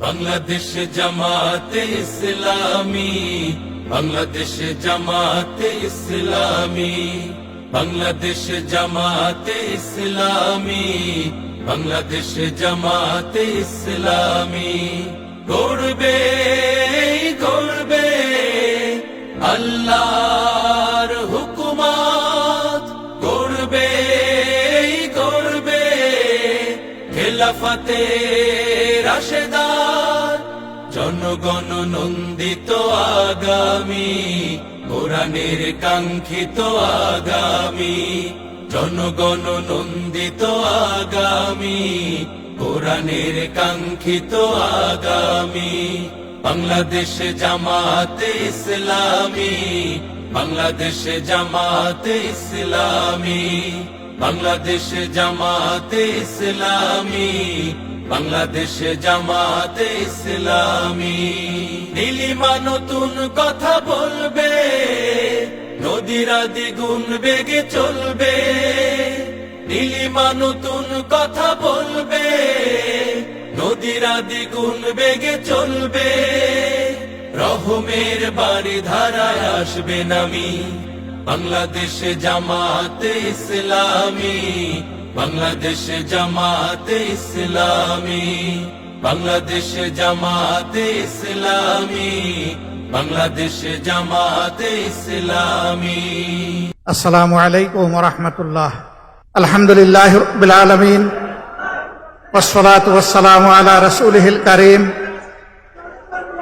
বাংলাদেশ জামাতে ইসলামী, বাংলাদেশ জামাতে ইসলামী, বাংলাদেশ জামাতে ইসলামী, বাংলাদেশ জামাতে ইসলামী গড়বে গড়বে আল্লাহর হুকুমত, গড়বে গড়বে খেলাফতে রাশেদার, জনগণ নন্দিত আগামী, কোরআনের কাঙ্ক্ষিত আগামী, জনগণ নন্দিত আগামী, কোরআনের কাঙ্ক্ষিত আগামী। বাংলাদেশ জামাতে ইসলামী, বাংলাদেশ জামাতে ইসলামী, বাংলাদেশ জামাতে ইসলামী, বাংলাদেশ জামাতে ইসলামী। নীলিমা নতুন কথা বলবে, নদীরা দ্বিগুণ বেগে চলবে, নীলিমা নতুন কথা বলবে, নদীরা দ্বিগুণ বেগে চলবে, রহমের বাড়ি ধারায় আসবে নামি। বাংলাদেশ জামাতে ইসলামী, বাংলাদেশ জামাতে ইসলামী, বাংলাদেশ জামাতে ইসলামী, বাংলাদেশ জামাতে ইসলামী। আসসালামু আলাইকুম ওয়া রাহমাতুল্লাহ। আলহামদুলিল্লাহি রাব্বিল আলামিন, ওয়াসসালাতু ওয়াসসালামু আলা রাসূলিহিল কারীম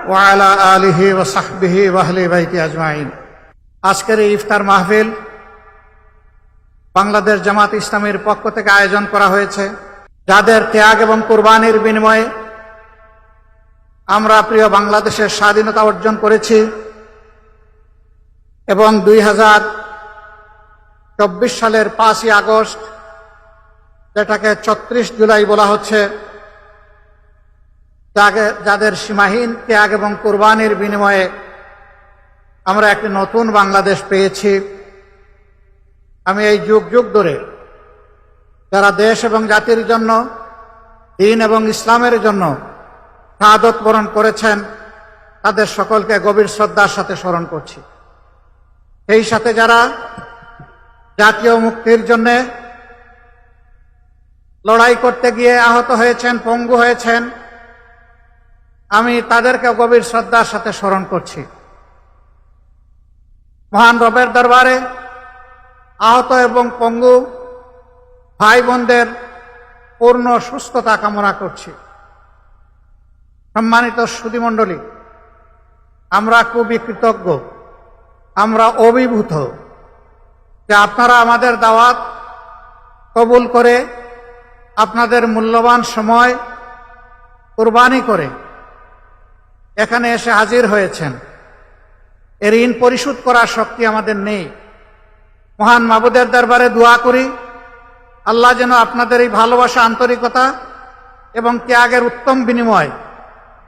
ওয়া আলা আলিহি ওয়া সাহবিহি ওয়া আহলি বাইতি আজমাইন। আজকের এই ইফতার মাহফিল বাংলাদেশ জামাত ইসলামীর পক্ষ থেকে আয়োজন করা হয়েছে, যাদের ত্যাগ এবং কুরবানির বিনিময়ে আমরা প্রিয় বাংলাদেশের স্বাধীনতা অর্জন করেছি এবং 2024 সালের 5ই আগস্ট, যেটাকে 34 জুলাই বলা হচ্ছে, যাদের সীমাহীন ত্যাগ এবং কুরবানির বিনিময়ে আমরা একটি নতুন বাংলাদেশ পেয়েছি। আমি এই যুগ যুগ ধরে যারা দেশ এবং জাতির জন্য, দ্বীন এবং ইসলামের জন্য শাহাদত বরণ করেছেন, তাদের সকলকে গভীর শ্রদ্ধার সাথে স্মরণ করছি। এই সাথে যারা জাতীয় মুক্তির জন্য লড়াই করতে গিয়ে আহত হয়েছেন, পঙ্গু হয়েছেন, আমি তাদেরকে গভীর শ্রদ্ধার সাথে স্মরণ করছি। মহান রবের দরবারে আহত এবং পঙ্গু ভাই বোনদের পূর্ণ সুস্থতা কামনা করছি। সম্মানিত সুধীমণ্ডলী, আমরা খুবই কৃতজ্ঞ, আমরা অভিভূত যে আপনারা আমাদের দাওয়াত কবুল করে আপনাদের মূল্যবান সময় কুরবানি করে এখানে এসে হাজির হয়েছেন। এর ঋণ পরিশোধ করার শক্তি আমাদের নেই। মহান মাবুদের দরবারে দোয়া করি, আল্লাহ যেন আপনাদের এই ভালোবাসা, আন্তরিকতা এবং ত্যাগের উত্তম বিনিময়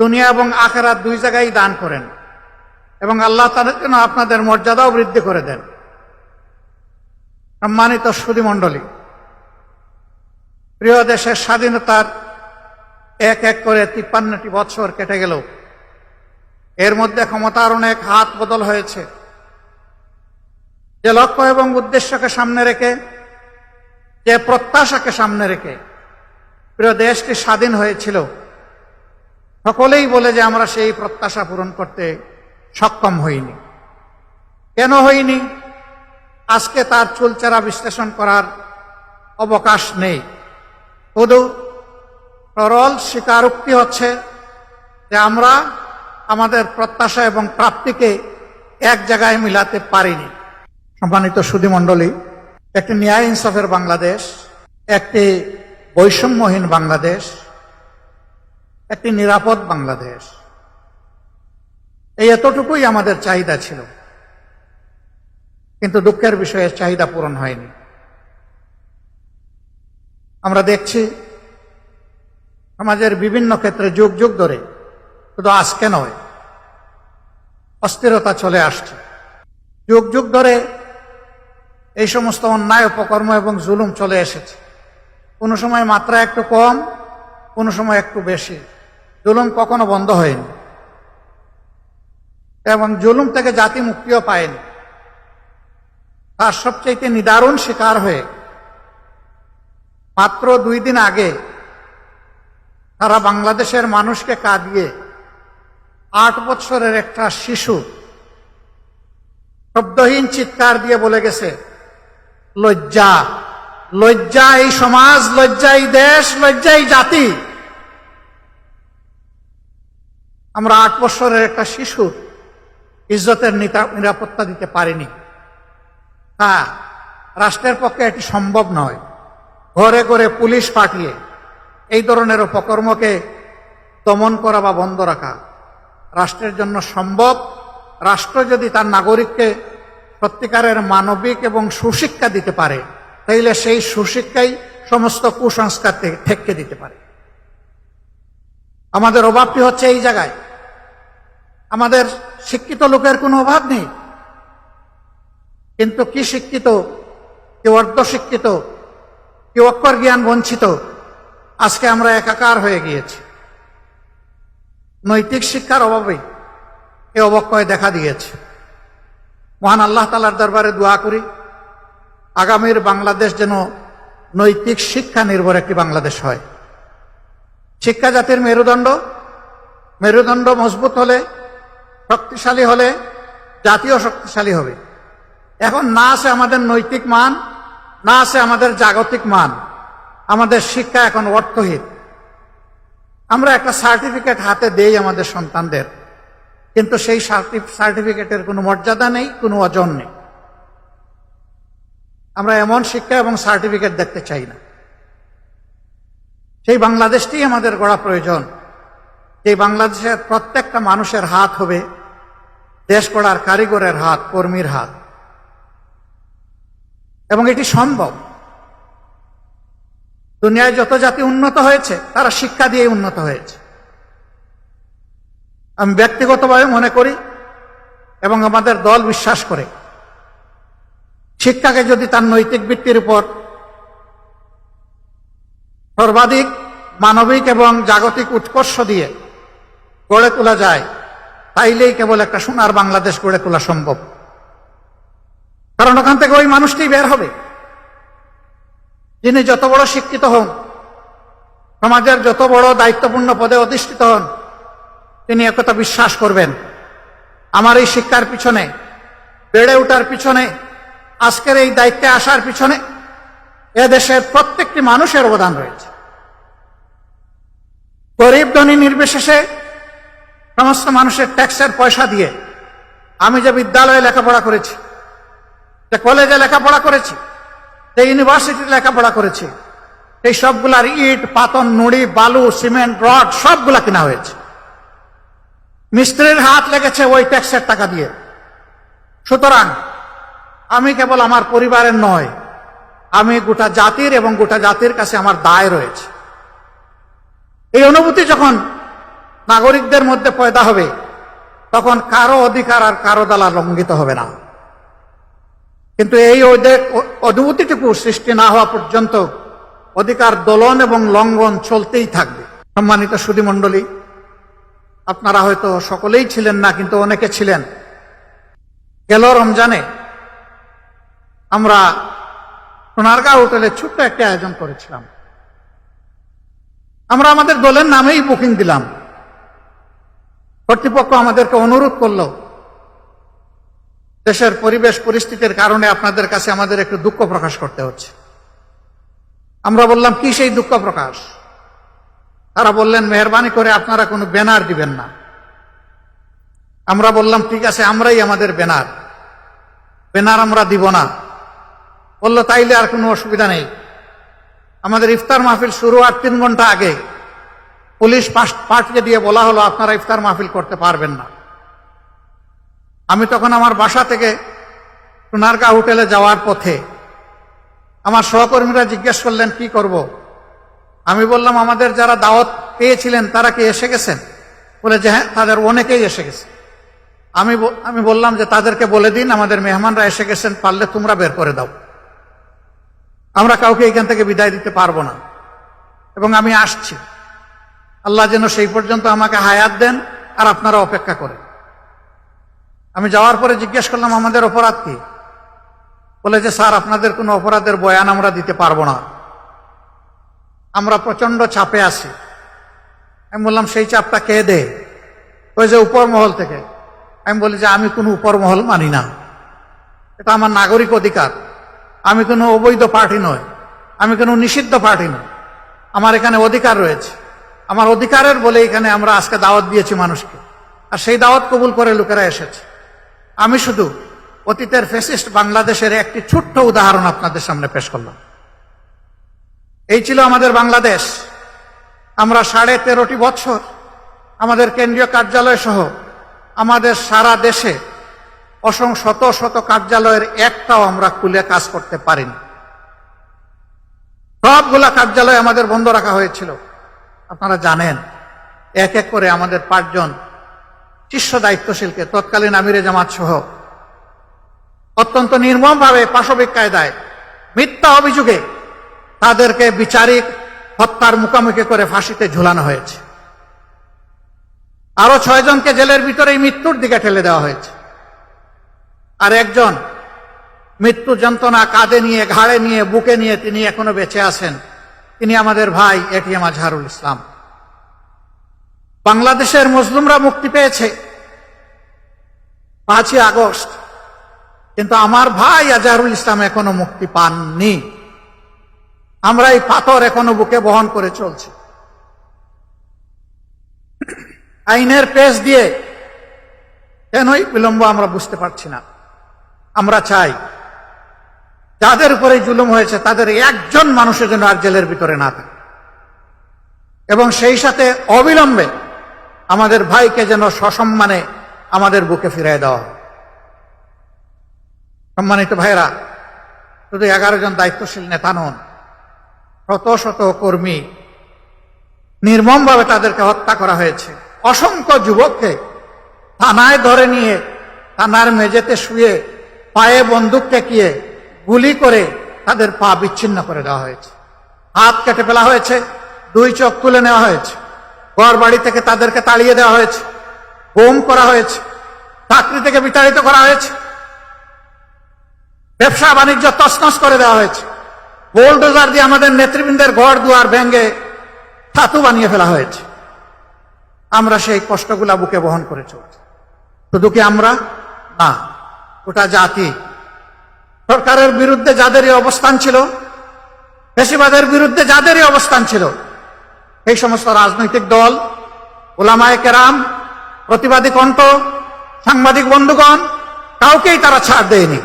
দুনিয়া এবং আখিরাত দুই জায়গায় দান করেন এবং আল্লাহ তাআলা যেন আপনাদের মর্যাদাও বৃদ্ধি করে দেন। সম্মানিত সুধীমণ্ডলী, প্রিয় দেশের স্বাধীনতার এক এক করে 53টি বছর কেটে গেল। এর মধ্যে ক্ষমতার অনেক হাত বদল হয়েছে। যে লক্ষ্য এবং উদ্দেশ্যকে সামনে রেখে, যে প্রত্যাশাকে সামনে রেখে প্রিয় দেশটি স্বাধীন হয়েছিল, সকলেই বলে যে আমরা সেই প্রত্যাশা পূরণ করতে সক্ষম হইনি। কেন হইনি? আজকে তার চুলচেরা বিশ্লেষণ করার অবকাশ নেই। শুধু সরল স্বীকারোক্তি হচ্ছে যে আমরা আমাদের প্রত্যাশা এবং প্রাপ্তিকে এক জায়গায় মিলাতে পারিনি। সম্মানিত সুধীমণ্ডলী, একটি ন্যায় ইনসাফের বাংলাদেশ, একটি বৈষম্যহীন বাংলাদেশ, একটি নিরাপদ বাংলাদেশ, এই এতটুকুই আমাদের চাহিদা ছিল। কিন্তু দুঃখের বিষয়ে চাহিদা পূরণ হয়নি। আমরা দেখছি সমাজের বিভিন্ন ক্ষেত্রে যুগ যুগ ধরে, শুধু আজকে নয়, অস্থিরতা চলে আসছে। যুগ যুগ ধরে এই সমস্ত অন্যায়, অপকর্ম এবং জুলুম চলে এসেছে। কোনো সময় মাত্রা একটু কম, কোনো সময় একটু বেশি। জুলুম কখনো বন্ধ হয়নি এবং জুলুম থেকে জাতি মুক্তিও পায়নি। তার সবচেয়ে নিদারুণ শিকার হয়ে মাত্র 2 দিন আগে তারা বাংলাদেশের মানুষকে কাঁদিয়ে 8 বছরের একটা শিশু শব্দহীন চিৎকার দিয়ে বলে গেছে, লজ্জা, লজ্জা এই সমাজ, লজ্জা এই দেশ, লজ্জা এই জাতি। আমরা 8 বছরের একটা শিশু ইজ্জতের নিরাপত্তা দিতে পারিনি। হ্যাঁ, রাষ্ট্রের পক্ষে এটি সম্ভব নয়। ঘরে ঘরে পুলিশ পাঠিয়ে এই ধরনের অপকর্মকে দমন করা বা বন্ধ রাখা রাষ্ট্রের জন্য সম্ভব। রাষ্ট্র যদি তার নাগরিককে সত্যিকারের মানবিক এবং সুশিক্ষা দিতে পারে, তাইলে সেই সুশিক্ষাই সমস্ত কুসংস্কার থেকে দিতে পারে। আমাদের অভাবটি হচ্ছে এই জায়গায়। আমাদের শিক্ষিত লোকের কোনো অভাব নেই, কিন্তু কি শিক্ষিত, কেউ অর্ধশিক্ষিত, কেউ অক্ষর জ্ঞান বঞ্চিত, আজকে আমরা একাকার হয়ে গিয়েছি। নৈতিক শিক্ষার অভাবে এ অবক্ষয় দেখা দিয়েছে। মহান আল্লাহ তাআলার দরবারে দোয়া করি, আগামীর বাংলাদেশ যেন নৈতিক শিক্ষা নির্ভর একটি বাংলাদেশ হয়। শিক্ষা জাতির মেরুদণ্ড, মেরুদণ্ড মজবুত হলে, শক্তিশালী হলে জাতীয় শক্তিশালী হবে। এখন না আছে আমাদের নৈতিক মান, না আছে আমাদের জাগতিক মান। আমাদের শিক্ষা এখন অর্থহীন। আমরা একটা সার্টিফিকেট হাতে দেই আমাদের সন্তানদের, কিন্তু সেই সার্টিফিকেটের কোনো মর্যাদা নেই, কোনো ওজন নেই। আমরা এমন শিক্ষা এবং সার্টিফিকেট দেখতে চাই না। সেই বাংলাদেশটি আমাদের গড়া প্রয়োজন। এই বাংলাদেশের প্রত্যেকটা মানুষের হাত হবে দেশ গড়ার কারিগরের হাত, কর্মীর হাত, এবং এটি সম্ভব। দুনিয়ায় যত জাতি উন্নত হয়েছে তারা শিক্ষা দিয়ে উন্নত হয়েছে। আমি ব্যক্তিগতভাবে মনে করি এবং আমাদের দল বিশ্বাস করে, শিক্ষাকে যদি তার নৈতিক ভিত্তির উপর সর্বাধিক মানবিক এবং জাগতিক উৎকর্ষ দিয়ে গড়ে তোলা যায়, তাইলেই কেবল একটা সোনার বাংলাদেশ গড়ে তোলা সম্ভব। কারণ ওখান থেকে ওই মানুষটি বের হবে যিনি যত বড় শিক্ষিত হন, সমাজের যত বড় দায়িত্বপূর্ণ পদে অধিষ্ঠিত হন, তিনি একথা বিশ্বাস করবেন, আমার এই শিক্ষার পিছনে, বেড়ে ওঠার পিছনে, আজকের এই দায়িত্বে আসার পিছনে এদেশের প্রত্যেকটি মানুষের অবদান রয়েছে। গরিব ধনী নির্বিশেষে সমস্ত মানুষের ট্যাক্সের পয়সা দিয়ে আমি যে বিদ্যালয়ে লেখাপড়া করেছি, যে কলেজে লেখাপড়া করেছি, যে ইউনিভার্সিটিতে লেখাপড়া করেছি, এই সবগুলার ইট, পাথর, নুড়ি, বালু, সিমেন্ট, রড সবগুলা কিনা হয়েছে। মিস্ত্রির হাত লেগেছে ওই ট্যাক্সের টাকা দিয়ে। সুতরাং আমি কেবল আমার পরিবারের নয়, আমি গোটা জাতির এবং গোটা জাতির কাছে আমার দায় রয়েছে। এই অনুভূতি যখন নাগরিকদের মধ্যে পয়দা হবে, তখন কারো অধিকার আর কারো দ্বারা লঙ্ঘিত হবে না। কিন্তু এই অনুভূতিটুকু সৃষ্টি না হওয়া পর্যন্ত অধিকার দোলন এবং লঙ্ঘন চলতেই থাকবে। সম্মানিত সুধীমণ্ডলী, আপনারা হয়তো সকলেই ছিলেন না, কিন্তু অনেকে ছিলেন। গেল রমজানে আমরা সোনারগাঁও হোটেলে ছোট্ট একটা আয়োজন করেছিলাম। আমরা আমাদের দলের নামেই বুকিং দিলাম। কর্তৃপক্ষ আমাদেরকে অনুরোধ করলো, দেশের পরিবেশ পরিস্থিতির কারণে আপনাদের কাছে আমাদের একটু দুঃখ প্রকাশ করতে হচ্ছে। আমরা বললাম, কি সেই দুঃখ প্রকাশ? তারা বললেন, মেহরবানি করে আপনারা কোনো ব্যানার দিবেন না। আমরা বললাম, ঠিক আছে, আমরাই আমাদের ব্যানার আমরা দিব না। বললো, তাইলে আর কোনো অসুবিধা নেই। আমাদের ইফতার মাহফিল শুরু হওয়ার 3 ঘন্টা আগে পুলিশ পাঠিয়ে দিয়ে বলা হলো, আপনারা ইফতার মাহফিল করতে পারবেন না। আমি তখন আমার বাসা থেকে সোনারগাঁও হোটেলে যাওয়ার পথে আমার সহকর্মীরা জিজ্ঞেস করলেন, কি করব? আমি বললাম, আমাদের যারা দাওয়াত পেয়েছিলেন তারা কি এসে গেছেন? বলে যে হ্যাঁ, তাদের অনেকেই এসে গেছে। আমি বললাম যে তাদেরকে বলে দিন আমাদের মেহমানরা এসে গেছেন, পারলে তোমরা বের করে দাও, আমরা কাউকে এখান থেকে বিদায় দিতে পারবো না এবং আমি আসছি। আল্লাহ যেন সেই পর্যন্ত আমাকে হায়াত দেন আর আপনারা অপেক্ষা করেন। আমি যাওয়ার পরে জিজ্ঞেস করলাম, আমাদের অপরাধ কি? বলে যে স্যার, আপনাদের কোনো অপরাধের বয়ান আমরা দিতে পারবো না, আমরা প্রচন্ড চাপে আছি। আমি বললাম, সেই চাপটা কে দেয়? ওই যে উপর মহল থেকে। আমি বলি যে আমি কোনো উপর মহল মানি না, এটা আমার নাগরিক অধিকার। আমি কোনো অবৈধ পার্টি নয়, আমি কোনো নিষিদ্ধ পার্টি নয়, আমার এখানে অধিকার রয়েছে। আমার অধিকারের বলে এখানে আমরা আজকে দাওয়াত দিয়েছি মানুষকে, আর সেই দাওয়াত কবুল করে লোকেরা এসেছে। আমি শুধু অতীতের ফ্যাসিস্ট বাংলাদেশের একটি ছোট্ট উদাহরণ আপনাদের সামনে পেশ করলাম। এই ছিল আমাদের বাংলাদেশ। আমরা 13.5 বছর আমাদের কেন্দ্রীয় কার্যালয় সহ আমাদের সারা দেশে শত শত কার্যালয়ের একটাও আমরা খুলে কাজ করতে পারিনি। সবগুলা কার্যালয় আমাদের বন্ধ রাখা হয়েছিল। আপনারা জানেন, এক এক করে আমাদের 5 জন শীর্ষ দায়িত্বশীলকে তৎকালীন আমিরে জামাত সহ অত্যন্ত নির্মমভাবে পাশবিক কায়দায় মিথ্যা অভিযোগে তাদেরকে বিচারিক হত্যার মুখোমুখি করে ফাঁসিতে ঝুলানো হয়েছে। আরো 6 জনকে জেলের ভিতরেই মৃত্যুর দিকে ঠেলে দেওয়া হয়েছে। আর একজন মৃত্যু যন্ত্রণা কাঁধে নিয়ে, ঘাড়ে নিয়ে, বুকে নিয়ে তিনি এখনো বেঁচে আছেন। তিনি আমাদের ভাই এটিএম আজহারুল ইসলাম। বাংলাদেশের মুসলিমরা মুক্তি পেয়েছে 5ই আগস্ট, কিন্তু আমার ভাই আজহারুল ইসলাম এখনো মুক্তি পাননি। আমরা এই পাথর এখনো বুকে বহন করে চলছি। আইনের পেশ দিয়ে কেনই বিলম্ব আমরা বুঝতে পারছি না। আমরা চাই যাদের উপরে জুলুম হয়েছে তাদের একজন মানুষের জন্য আর জেলের ভিতরে না থাকে, এবং সেই সাথে অবিলম্বে আমাদের ভাইকে যেন সসম্মানে আমাদের বুকে ফিরিয়ে দেওয়া হয়। সম্মানিত ভাইরা, শুধু 11 জন দায়িত্বশীল নেতা নন, শত শত কর্মী নির্মমভাবে তাদেরকে হত্যা করা হয়েছে। অসংখ্য যুবককে থানায় ধরে নিয়ে থানার মেঝেতে শুয়ে পায়ে বন্দুক ঠেকিয়ে গুলি করে তাদের পা বিচ্ছিন্ন করে দেওয়া হয়েছে, হাত কেটে ফেলা হয়েছে, 2 চোখ তুলে নেওয়া হয়েছে, ঘর বাড়ি থেকে তাদেরকে তাড়িয়ে দেওয়া হয়েছে, গুম করা হয়েছে, চাকরি থেকে বিতাড়িত করা হয়েছে, ব্যবসা বাণিজ্য তছনছ করে দেওয়া হয়েছে, বোলডোজার দিয়ে আমাদের নেতৃবৃন্দের ঘর দুয়ার ভেঙে ছাতু বানিয়ে ফেলা হয়েছে। আমরা সেই কষ্টগুলা বুকে বহন করে চলছি। শুধু কি আমরা না, গোটা জাতি। সরকারের বিরুদ্ধে যাদেরই অবস্থান ছিল, ফ্যাসিবাদের বিরুদ্ধে যাদেরই অবস্থান ছিল, এই সমস্ত রাজনৈতিক দল, উলামায়ে কেরাম, প্রতিবাদী কণ্ঠ, সাংবাদিক বন্ধুগণ, কাউকেই তারা ছাড় দেয়নি।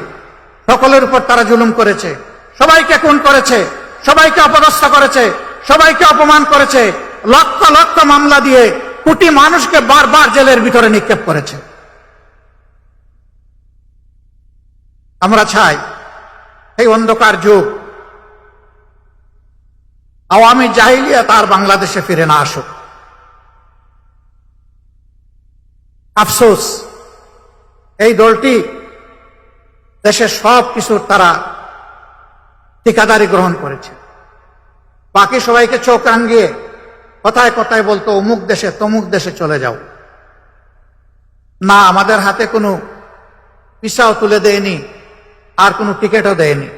সকলের উপর তারা জুলুম করেছে, সবাইকে খুন করেছে, সবাইকে অপদস্থ করেছে, সবাইকে অপমান করেছে, লক্ষ লক্ষ মামলা দিয়ে কোটি মানুষকে বারবার জেলের ভিতরে নিক্ষেপ করেছে। আমরা চাই এই অন্ধকার যুগ, আওয়ামী জাহিলিয়াত আর বাংলাদেশে ফিরে না আসুক। আফসোস, এই দলটি দেশের সব কিছুর তারা ঠিকাদারি গ্রহণ করেছে। বাকি সবাইকে চোখ রাঙিয়ে কথায় কথায় বলতো অমুক দেশে তমুক দেশে চলে যাও। না, আমাদের হাতে কোনো ভিসাও তুলে দেয়নি, আর কোনো টিকিটও দেয়নি,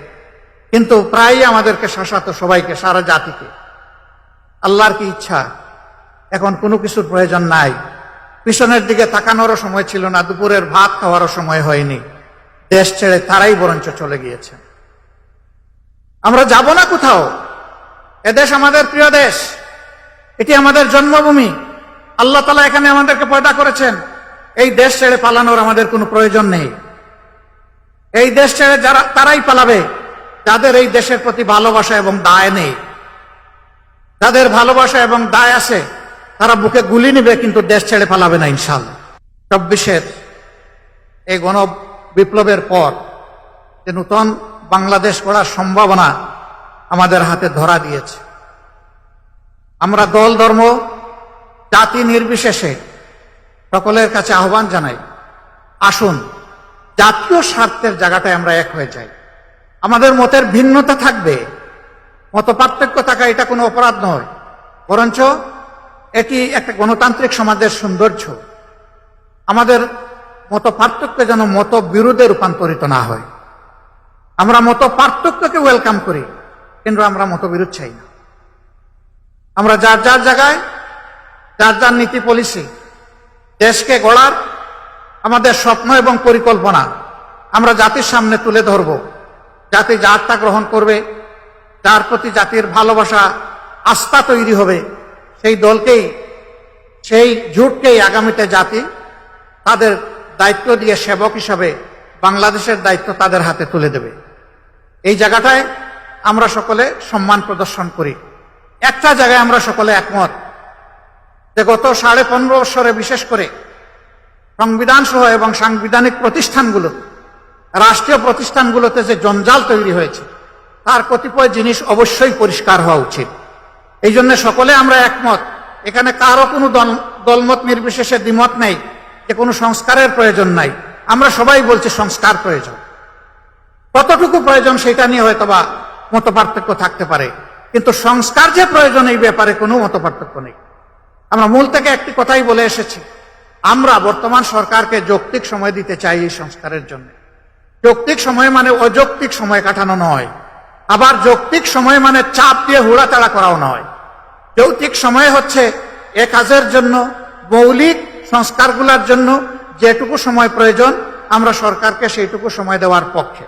কিন্তু প্রায়ই আমাদেরকে শাসাতো, সবাইকে, সারা জাতিকে। আল্লাহর কি ইচ্ছা, এখন কোনো কিছুর প্রয়োজন নাই। পিছনের দিকে তাকানোরও সময় ছিল না, দুপুরের ভাত খাওয়ারও সময় হয়নি। দেশ ছেড়ে তারাই বরঞ্চ চলে গিয়েছে। আমরা যাব না কোথাও। এদেশ আমাদের প্রিয় দেশ, এটি আমাদের জন্মভূমি। আল্লাহ তাআলা এখানে আমাদেরকে পয়দা করেছেন। এই দেশ ছেড়ে পালানোর আমাদের কোনো প্রয়োজন নেই। এই দেশ ছেড়ে যারা তারাই পালাবে যাদের এই দেশের প্রতি ভালোবাসা এবং দায় নেই। যাদের ভালোবাসা এবং দায় আছে তারা বুকে গুলি নেবে, কিন্তু দেশ ছেড়ে পালাবে না ইনশাআল্লাহ। 24-এর এই গণ বিপ্লবের পর যে নতুন বাংলাদেশ গড়ার সম্ভাবনা আমাদের হাতে ধরা দিয়েছে, আমরা দল, ধর্ম, জাতি নির্বিশেষে সকলের কাছে আহ্বান জানাই, আসুন জাতীয় স্বার্থের জায়গাটায় আমরা এক হয়ে যাই। আমাদের মতের ভিন্নতা থাকবে, মত পার্থক্য থাকা এটা কোনো অপরাধ নয়, বরঞ্চ এটি একটা গণতান্ত্রিক সমাজের সৌন্দর্য। আমাদের মত পার্থক্য যেন মত বিরোধে রূপান্তরিত না হয়। আমরা মত পার্থক্যকে ওয়েলকাম করি, কিন্তু আমরা মতবিরোধ চাই না। আমরা যার যার জায়গায় যার যার নীতি পলিসি, দেশকে গড়ার আমাদের স্বপ্ন এবং পরিকল্পনা আমরা জাতির সামনে তুলে ধরব। জাতি যারটা গ্রহণ করবে, যার প্রতি জাতির ভালোবাসা আস্থা তৈরি হবে, সেই দলকেই, সেই জোটকেই আগামীতে জাতি তাদের দায়িত্ব দিয়ে সেবক হিসাবে বাংলাদেশের দায়িত্ব তাদের হাতে তুলে দেবে। এই জায়গাটায় আমরা সকলে সম্মান প্রদর্শন করি। একটা জায়গায় আমরা সকলে একমত যে গত 15.5 বছরে বিশেষ করে সংবিধান সহ এবং সাংবিধানিক প্রতিষ্ঠানগুলো, রাষ্ট্রীয় প্রতিষ্ঠানগুলোতে যে জঞ্জাল তৈরি হয়েছে, তার কতিপয় জিনিস অবশ্যই পরিষ্কার হওয়া উচিত। এই জন্য সকলে আমরা একমত, এখানে কারো কোনো দলমত নির্বিশেষে দ্বিমত নেই যে কোনো সংস্কারের প্রয়োজন নাই। আমরা সবাই বলছি সংস্কার প্রয়োজন। কতটুকু প্রয়োজন সেটা নিয়ে হয়তোবা মত পার্থক্য থাকতে পারে, কিন্তু সংস্কার যে প্রয়োজন এই ব্যাপারে কোনো মত পার্থক্য নেই। আমরা মূল থেকে একটি কথাই বলে এসেছি, আমরা বর্তমান সরকারকে যৌক্তিক সময় দিতে চাই এই সংস্কারের জন্য। যৌক্তিক সময় মানে অযৌক্তিক সময় কাটানো নয়, আবার যৌক্তিক সময় মানে চাপ দিয়ে হুড়াতাড়া করাও নয়। যৌক্তিক সময় হচ্ছে এ কাজের জন্য, মৌলিক সংস্কারগুলোর জন্য যেটুকু সময় প্রয়োজন আমরা সরকারকে সেইটুকু সময় দেওয়ার পক্ষে।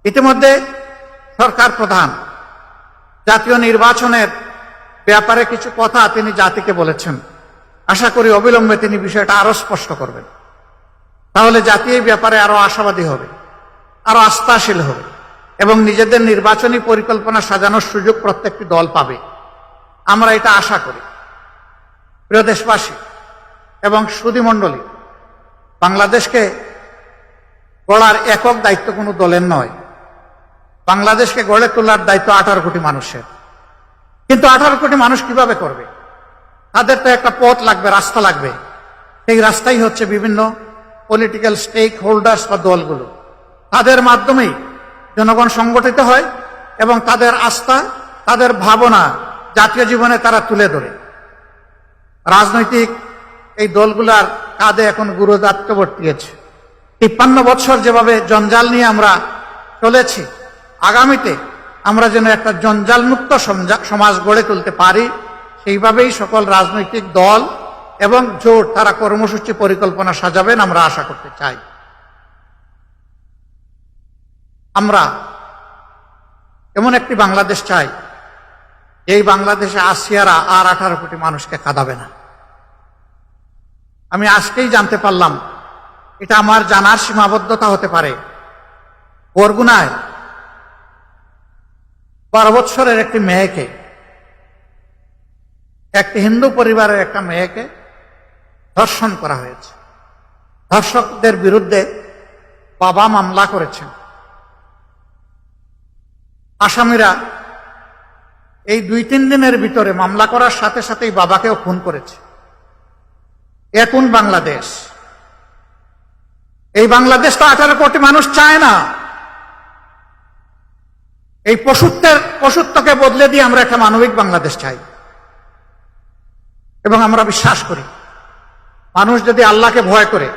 ইতিমধ্যে সরকার প্রধান জাতীয় নির্বাচনের ব্যাপারে কিছু কথা তিনি জাতিকে বলেছেন। আশা করি অবিলম্বে তিনি বিষয়টা আরো স্পষ্ট করবেন, তাহলে জাতি এই ব্যাপারে আরো আশাবাদী হবে, আরো আস্থাশীল হবে এবং নিজেদের নির্বাচনী পরিকল্পনা সাজানোর সুযোগ প্রত্যেকটি দল পাবে। আমরা এটা আশা করি। প্রিয় দেশবাসী এবং সুধীমণ্ডলী, বাংলাদেশকে গড়ার একক দায়িত্ব কোনো দলের নয়। বাংলাদেশকে গড়ে তোলার দায়িত্ব 18 কোটি মানুষের। কিন্তু 18 কোটি মানুষ কিভাবে করবে? তাদের তো একটা পথ লাগবে, রাস্তা লাগবে। সেই রাস্তাই হচ্ছে বিভিন্ন পলিটিক্যাল স্টেক হোল্ডার্স বা দলগুলো। তাদের মাধ্যমেই জনগণ সংগঠিত হয় এবং তাদের আস্থা, তাদের ভাবনা জাতীয় জীবনে তারা তুলে ধরে। রাজনৈতিক এই দলগুলার কাঁধে এখন গুরুদায়িত্ব বর্তিয়েছে। 53 বছর যেভাবে জঞ্জাল নিয়ে আমরা চলেছি, আগামীতে আমরা যেন একটা জঞ্জালমুক্ত সমাজ গড়ে তুলতে পারি, সেইভাবেই সকল রাজনৈতিক দল এবং জোট তারা কর্মসূচি পরিকল্পনা সাজাবেন আমরা আশা করতে চাই। আমরা এমন একটি বাংলাদেশ চাই, এই বাংলাদেশে আসিয়ারা আর 18 কোটি মানুষকে কাঁদাবে না। আমি আজকেই জানতে পারলাম, এটা আমার জানার সীমাবদ্ধতা হতে পারে, বরগুনায় 12 বছরের একটি মেয়েকে, একটি হিন্দু পরিবারের একটা মেয়েকে ধর্ষণ করা হয়েছে। ধর্ষকদের বিরুদ্ধে বাবা মামলা করেছেন। আসামিরা এই 2-3 দিনের ভিতরে মামলা করার সাথে সাথেই বাবাকেও খুন করেছে। এ কোন বাংলাদেশ? এই বাংলাদেশ তো 18 কোটি মানুষ চায় না। এই পশুত্বকে বদলে দিয়ে আমরা একটা মানবিক বাংলাদেশ চাই এবং আমরা বিশ্বাস করি মানুষ যদি আল্লাহকে ভয় করে,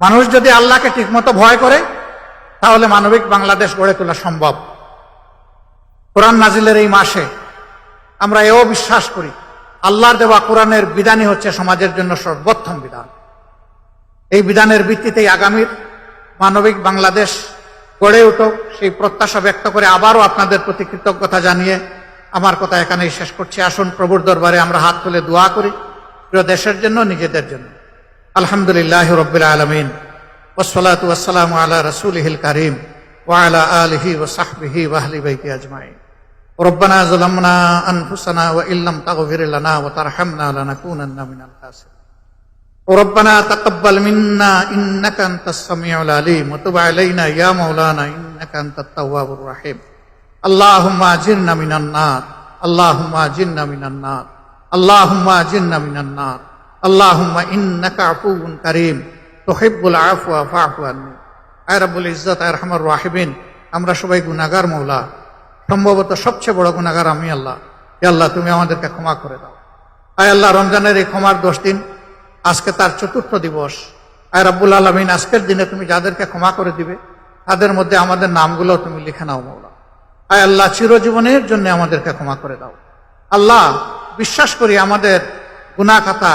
মানুষ যদি আল্লাহকে ঠিকমতো ভয় করে, তাহলে মানবিক বাংলাদেশ গড়ে তোলা সম্ভব। কোরআন নাজিলের এই মাসে আমরা এও বিশ্বাস করি আল্লাহর দেওয়া কোরআনের বিধানই হচ্ছে সমাজের জন্য সর্বোত্তম বিধান। এই বিধানের ভিত্তিতেই আগামীর মানবিক বাংলাদেশ গড়ে উঠুক, সেই প্রত্যাশা ব্যক্ত করে আবারও আপনাদের প্রতি কৃতজ্ঞতা জানিয়ে আমার কথা এখানেই শেষ করছি। আসুন প্রভুর দরবারে আমরা হাত তুলে দোয়া করি, প্রিয় দেশের জন্য, নিজেদের জন্য। আলহামদুলিল্লাহি রাব্বিল আলামিন, ওয়াসসালাতু ওয়াসসালামু আলা রাসূলিহিল কারীম ওয়া আলা আলিহি ওয়া সাহবিহি ওয়া আহলি বাইতি আজমাইন। রব্বানা যালামনা আনফুসানা ওয়া ইল্লাম তাগফির লানা ওয়া তারহামনা লানাকুনান্না মিনাল খাসিরিন। ربنا تقبل منا إنك أنت السميع العليم وتب علينا يا مولانا إنك أنت التواب الرحيم. اللهم أجرنا من النار، اللهم أجرنا من النار، اللهم أجرنا من النار، اللهم إنك عفو كريم تحب العفو فاعف عنا। আয় রব্বুল ইজ্জত, আয় আরহামার রাহিমিন, আমরা সবাই গুনাহগার মওলা, সম্ভবত সবচেয়ে বড় গুনাহগার আমি আল্লাহ। হে আল্লাহ, তুমি আমাদেরকে ক্ষমা করে দাও। আয় আল্লাহ, রমজানের এই ক্ষমার 10 দিন, আজকে তার 4র্থ দিবস। আয় রব্বুল আলামিন, আজকের দিনে তুমি যাদেরকে ক্ষমা করে দিবে তাদের মধ্যে আমাদের নামগুলো তুমি লিখে নাও মওলা। আয় আল্লাহ, চিরজীবনের জন্য আমাদেরকে ক্ষমা করে দাও। আল্লাহ, বিশ্বাস করি আমাদের গুনাহ খাতা,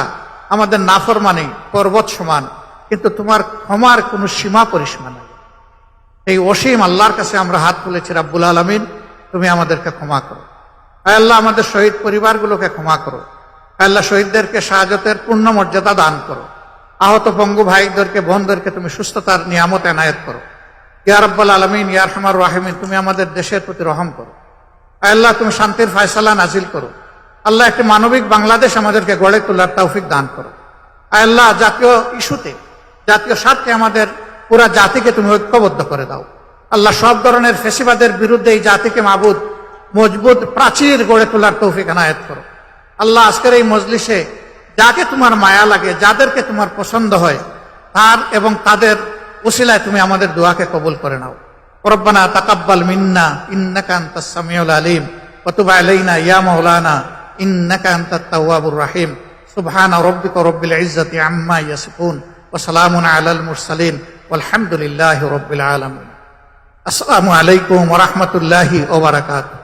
আমাদের নাফরমানি পর্বত সমান, কিন্তু তোমার ক্ষমার কোনো সীমা পরিসীমা নাই। এই অসীম আল্লাহর কাছে আমরা হাত তুলেছি, রাব্বুল আলামিন তুমি আমাদেরকে ক্ষমা করো। আয় আল্লাহ, আমাদের শহীদ পরিবারগুলোকে ক্ষমা করো। আয় আল্লাহ, শহীদদেরকে শাহাদাতের পূর্ণ মর্যাদা দান করো। আহত পঙ্গু ভাইদেরকে, বোনদেরকে তুমি সুস্থতার নিয়ামত এনায়েত করো। ইয়া রাব্বুল আলামিন, ইয়া আরহামার রাহিমিন, তুমি আমাদের দেশের প্রতি রহম করো। আয় আল্লাহ, তুমি শান্তির ফয়সালা নাজিল করো। আল্লাহ, একটি মানবিক বাংলাদেশ আমাদেরকে গড়ে তোলার তৌফিক দান করো। আয় আল্লাহ, জাতীয় ইস্যুতে, জাতীয় স্বার্থে আমাদের পুরা জাতিকে তুমি ঐক্যবদ্ধ করে দাও। আল্লাহ, সব ধরনের ফেসিবাদের বিরুদ্ধে এই জাতিকে মাবুদ মজবুত প্রাচীর গড়ে তোলার তৌফিক এনায়েত করো। আল্লাহ, আজকের এই মজলিসে যাকে তোমার মায়া লাগে, যাদেরকে তোমার পছন্দ হয়, তার এবং তাদের উসিলায় তুমি আমাদের দোয়াকে কবুল করে নাও। রব্বানা তাকাব্বাল মিন্না ইন্নাকা আনতাস সামিউল আলিম ওয়া তুব আলাইনা ইয়া মাওলানা ইন্নাকা আনতাত তাওয়াবুর রাহিম। সুবহানা রাব্বিকা রাব্বিল ইজ্জাতি আম্মা ইয়াসিফুন ওয়া সালামুন আলাল মুরসালিন ওয়ালহামদুলিল্লাহি রাব্বিল আলামিন। আসসালামু আলাইকুম ওয়া রাহমাতুল্লাহি ওয়া বারাকাতুহু।